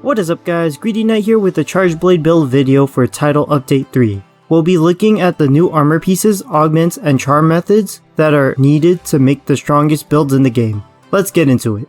What is up guys, Greedy Knight here with the Charge Blade build video for Title Update 3. We'll be looking at the new armor pieces, augments, and charm methods that are needed to make the strongest builds in the game. Let's get into it.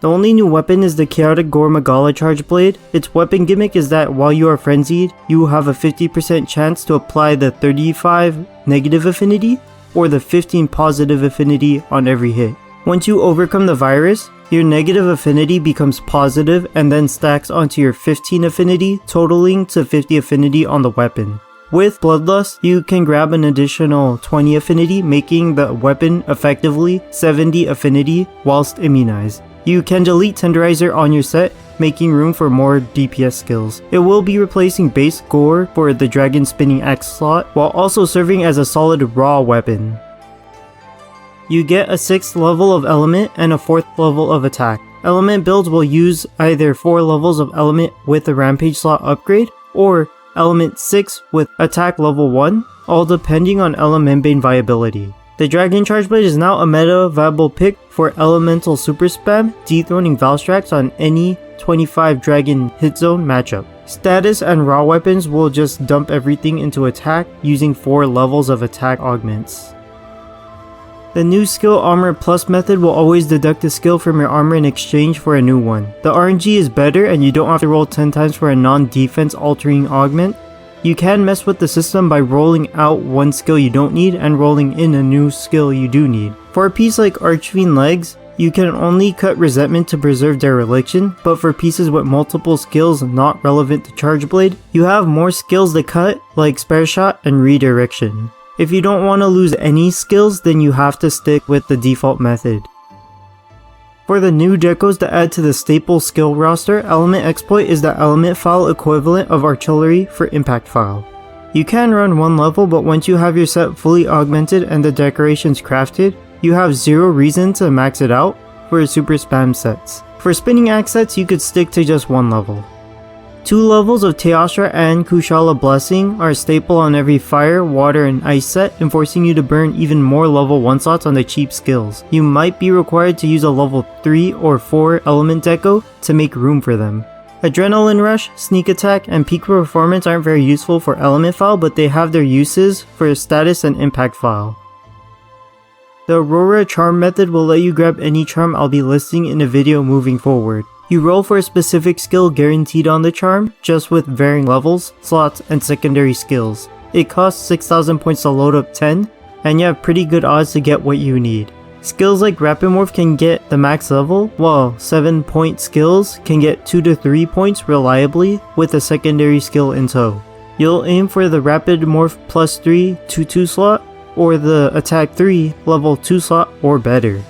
The only new weapon is the Chaotic Gore Magala Charge Blade. Its weapon gimmick is that while you are frenzied, you will have a 50% chance to apply the 35 negative affinity or the 15 positive affinity on every hit. Once you overcome the virus, your negative affinity becomes positive and then stacks onto your 15 affinity, totaling to 50 affinity on the weapon. With Bloodlust, you can grab an additional 20 affinity, making the weapon effectively 70 affinity whilst immunized. You can delete Tenderizer on your set, making room for more DPS skills. It will be replacing base Gore for the Dragon Spinning Axe slot, while also serving as a solid raw weapon. You get a 6th level of element and a 4th level of attack. Element builds will use either 4 levels of element with a rampage slot upgrade, or element 6 with attack level 1, all depending on element bane viability. The Dragon Charge Blade is now a meta viable pick for elemental super spam, dethroning Valstrax on any 25 dragon hit zone matchup. Status and raw weapons will just dump everything into attack using 4 levels of attack augments. The new skill armor plus method will always deduct a skill from your armor in exchange for a new one. The RNG is better and you don't have to roll 10 times for a non-defense altering augment. You can mess with the system by rolling out one skill you don't need and rolling in a new skill you do need. For a piece like Archfiend Legs, you can only cut Resentment to preserve Dereliction, but for pieces with multiple skills not relevant to Charge Blade, you have more skills to cut like Spare Shot and Redirection. If you don't want to lose any skills, then you have to stick with the default method. For the new Geckos to add to the staple skill roster, Element Exploit is the element file equivalent of Artillery for Impact file. You can run one level, but once you have your set fully augmented and the decorations crafted, you have zero reason to max it out for super spam sets. For Spinning Axe sets, you could stick to just one level. 2 levels of Teostra and Kushala Blessing are staple on every fire, water, and ice set, enforcing you to burn even more level 1 slots on the cheap skills. You might be required to use a level 3 or 4 element deco to make room for them. Adrenaline Rush, Sneak Attack, and Peak Performance aren't very useful for element file, but they have their uses for status and impact file. The Aurora charm method will let you grab any charm I'll be listing in a video moving forward. You roll for a specific skill guaranteed on the charm, just with varying levels, slots, and secondary skills. It costs 6,000 points to load up 10, and you have pretty good odds to get what you need. Skills like Rapid Morph can get the max level, while 7-point skills can get 2 to 3 points reliably with a secondary skill in tow. You'll aim for the Rapid Morph plus 3 2/2 slot, or the Attack 3 level 2 slot or better.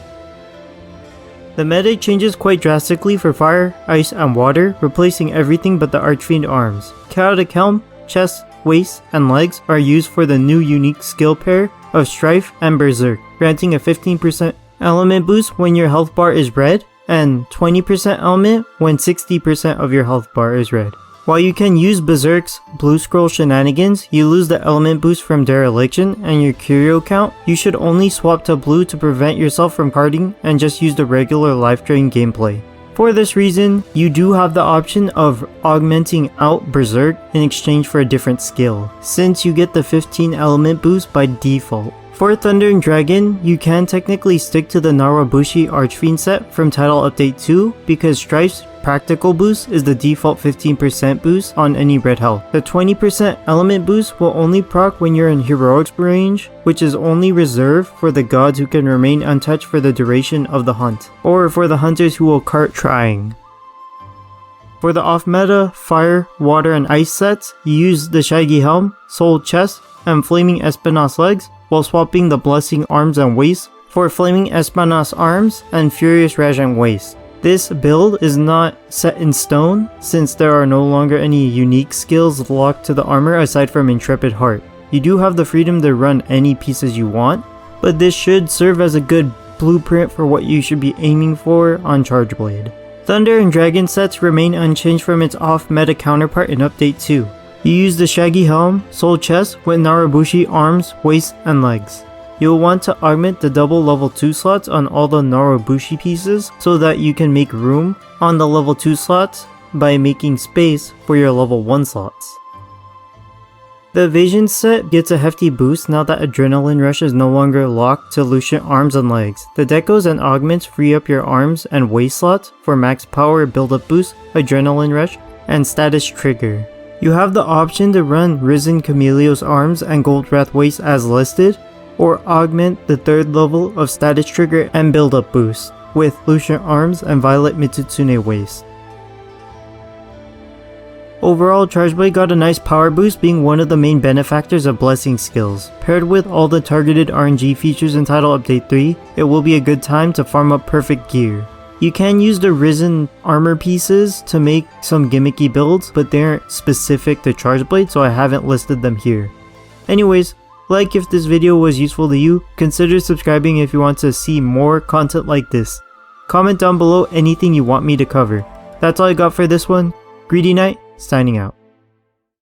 The meta changes quite drastically for fire, ice, and water, replacing everything but the Archfiend arms. Chaotic Helm, chest, waist, and legs are used for the new unique skill pair of Strife and Berserk, granting a 15% element boost when your health bar is red, and 20% element when 60% of your health bar is red. While you can use Berserk's Blue Scroll shenanigans, you lose the element boost from Dereliction and your curio count. You should only swap to blue to prevent yourself from carding and just use the regular life drain gameplay. For this reason, you do have the option of augmenting out Berserk in exchange for a different skill, since you get the 15 element boost by default. For Thunder and Dragon, you can technically stick to the Narabushi Archfiend set from Title Update 2 because Strife's practical boost is the default 15% boost on any red health. The 20% element boost will only proc when you're in Heroics range, which is only reserved for the gods who can remain untouched for the duration of the hunt, or for the hunters who will cart trying. For the off-meta fire, water, and ice sets, you use the Shaggy Helm, Soul Chest, and Flaming Espinas Legs, while swapping the Blessing Arms and Waist for Flaming Espinas Arms and Furious Rajang Waist. This build is not set in stone, since there are no longer any unique skills locked to the armor aside from Intrepid Heart. You do have the freedom to run any pieces you want, but this should serve as a good blueprint for what you should be aiming for on Charge Blade. Thunder and Dragon sets remain unchanged from its off-meta counterpart in Update 2. You use the Shaggy Helm, Soul Chest with Narabushi Arms, Waist, and Legs. You'll want to augment the double level 2 slots on all the Norobushi pieces so that you can make room on the level 2 slots by making space for your level 1 slots. The evasion set gets a hefty boost now that Adrenaline Rush is no longer locked to Lucian arms and legs. The decos and augments free up your arms and waist slots for max power build-up boost, Adrenaline Rush, and status trigger. You have the option to run Risen Chameleo's arms and Goldwrath waist as listed, or augment the 3rd level of status trigger and build-up boost with Lucian arms and Violet Mitsutsume waist. Overall, Charge Blade got a nice power boost, being one of the main benefactors of blessing skills. Paired with all the targeted RNG features in Title Update 3, it will be a good time to farm up perfect gear. You can use the Risen armor pieces to make some gimmicky builds, but they aren't specific to Charge Blade, so I haven't listed them here. Anyways, like if this video was useful to you, consider subscribing if you want to see more content like this. Comment down below anything you want me to cover. That's all I got for this one. Greedy Knight, signing out.